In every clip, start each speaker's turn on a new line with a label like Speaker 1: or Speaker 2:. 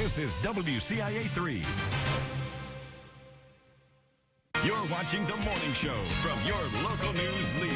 Speaker 1: This is WCIA 3. You're watching The Morning Show from your local news leader.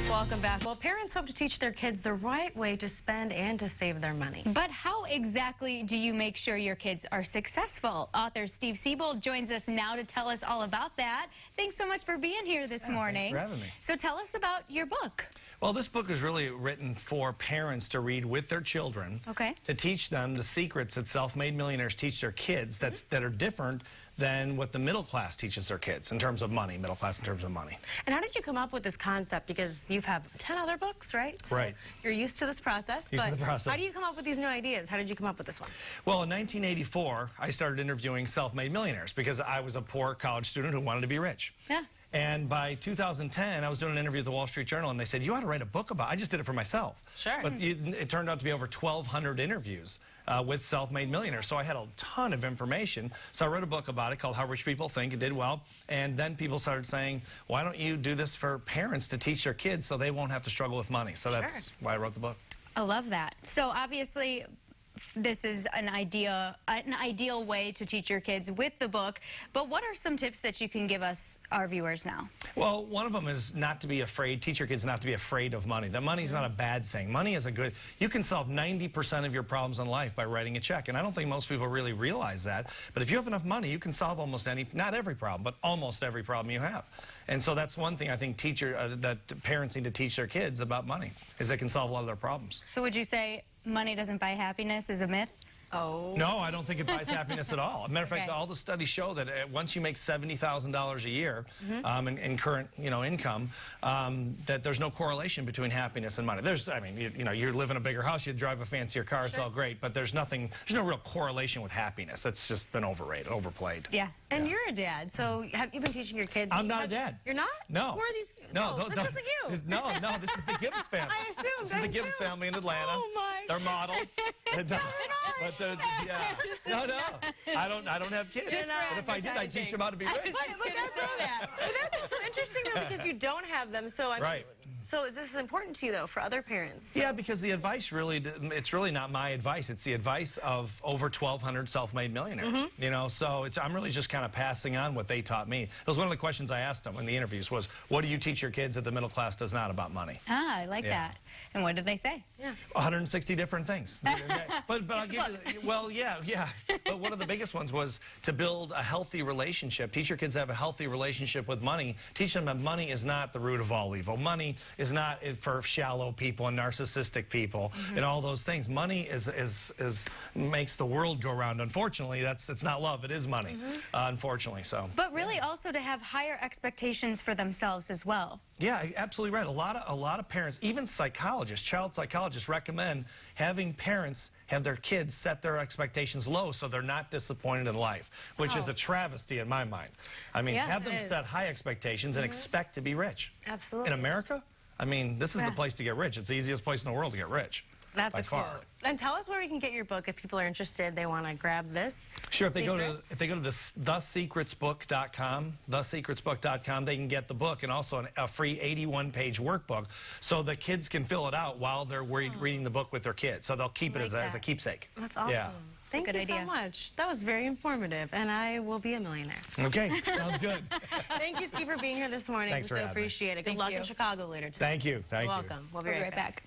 Speaker 2: Welcome back. Well, parents hope to teach their kids the right way to spend and to save their money.
Speaker 3: But how exactly do you make sure your kids are successful? Author Steve Siebold joins us now to tell us all about that. Thanks so much for being here this morning.
Speaker 4: Thanks for having me.
Speaker 3: So tell us about your book.
Speaker 4: Well, this book is really written for parents to read with their children.
Speaker 3: Okay.
Speaker 4: To teach them the secrets that self-made millionaires teach their kids that are different than what the middle class teaches their kids in terms of money, middle class in terms of money.
Speaker 2: And how did you come up with this concept? Because you have 10 other books, right? So
Speaker 4: right.
Speaker 2: You're used to this process.
Speaker 4: Used to the process.
Speaker 2: How do you come up with these new ideas? How did you come up with this one?
Speaker 4: Well, in 1984, I started interviewing self-made millionaires because I was a poor college student who wanted to be rich.
Speaker 3: Yeah.
Speaker 4: And by 2010, I was doing an interview at the Wall Street Journal, and they said, you ought to write a book about it. I just did it for myself.
Speaker 2: Sure.
Speaker 4: But it turned out to be over 1,200 interviews with self-made millionaires. So I had a ton of information. So I wrote a book about it called How Rich People Think. It did well. And then people started saying, why don't you do this for parents to teach their kids so they won't have to struggle with money? So that's why I wrote the book.
Speaker 3: I love that. So obviously, this is an ideal way to teach your kids with the book. But what are some tips that you can give us, our viewers, now?
Speaker 4: Well, one of them is not to be afraid. Teach your kids not to be afraid of money. That money is not a bad thing. Money is a good. You can solve 90% of your problems in life by writing a check, and I don't think most people really realize that. But if you have enough money, you can solve almost any, not every problem, but almost every problem you have. And so that's one thing I think that parents need to teach their kids about money, is they can solve a lot of their problems.
Speaker 3: So would you say money doesn't buy happiness is a myth?
Speaker 2: Oh.
Speaker 4: No, I don't think it buys happiness at all. As a matter of fact, all the studies show that once you make $70,000 a year in current income, that there's no correlation between happiness and money. I mean, you live in a bigger house, you drive a fancier car, it's all great, but there's no real correlation with happiness. That's just been overplayed.
Speaker 3: Yeah.
Speaker 2: And you're a dad, so have you been teaching your kids?
Speaker 4: I'm not a dad.
Speaker 2: You're not?
Speaker 4: No.
Speaker 2: Who are these?
Speaker 4: No,
Speaker 2: this isn't you.
Speaker 4: No, this is the Gibbs family.
Speaker 2: I assumed.
Speaker 4: This is the Gibbs family in Atlanta.
Speaker 2: Oh my.
Speaker 4: They're models. No, I don't have kids. But if I did, I'd teach them how to be rich.
Speaker 2: But that's so interesting though, because you don't have them. So I mean, so is this important to you though for other parents?
Speaker 4: Yeah, because the advice it's really not my advice. It's the advice of over 1,200 self-made millionaires. So I'm really just kind of passing on what they taught me. That was one of the questions I asked them in the interviews was, what do you teach your kids that the middle class does not about money?
Speaker 3: Ah, I like that. And what did they say?
Speaker 2: Yeah.
Speaker 4: 160 different things. but I'll give you, well, yeah. But one of the biggest ones was to build a healthy relationship. Teach your kids to have a healthy relationship with money. Teach them that money is not the root of all evil. Money is not for shallow people and narcissistic people and all those things. Money makes the world go round. Unfortunately, it's not love. It is money. Unfortunately, so.
Speaker 3: But really, also to have higher expectations for themselves as well. Yeah,
Speaker 4: absolutely right. A lot of parents, even psychologists, child psychologists, recommend having parents have their kids set their expectations low so they're not disappointed in life, which is a travesty in my mind. I mean, have them set high expectations and expect to be rich.
Speaker 2: Absolutely.
Speaker 4: In America, I mean, this is the place to get rich. It's the easiest place in the world to get rich.
Speaker 2: That's
Speaker 4: by far.
Speaker 2: Quote. And tell us where we can get your book if people are interested. They want to grab this.
Speaker 4: Sure. If they go to thesecretsbook.com, they can get the book and also a free 81-page workbook, so the kids can fill it out while they're reading the book with their kids. So they'll keep it as a keepsake.
Speaker 2: That's awesome.
Speaker 4: Yeah.
Speaker 2: Thank you so much. That was very informative, and I will be a millionaire.
Speaker 4: Okay, sounds good.
Speaker 2: Thank you, Steve, for being here this morning.
Speaker 4: Thanks for having me.
Speaker 2: Appreciate it. Good luck in Chicago later today.
Speaker 4: Thank you.
Speaker 3: You're welcome.
Speaker 2: We'll be right back.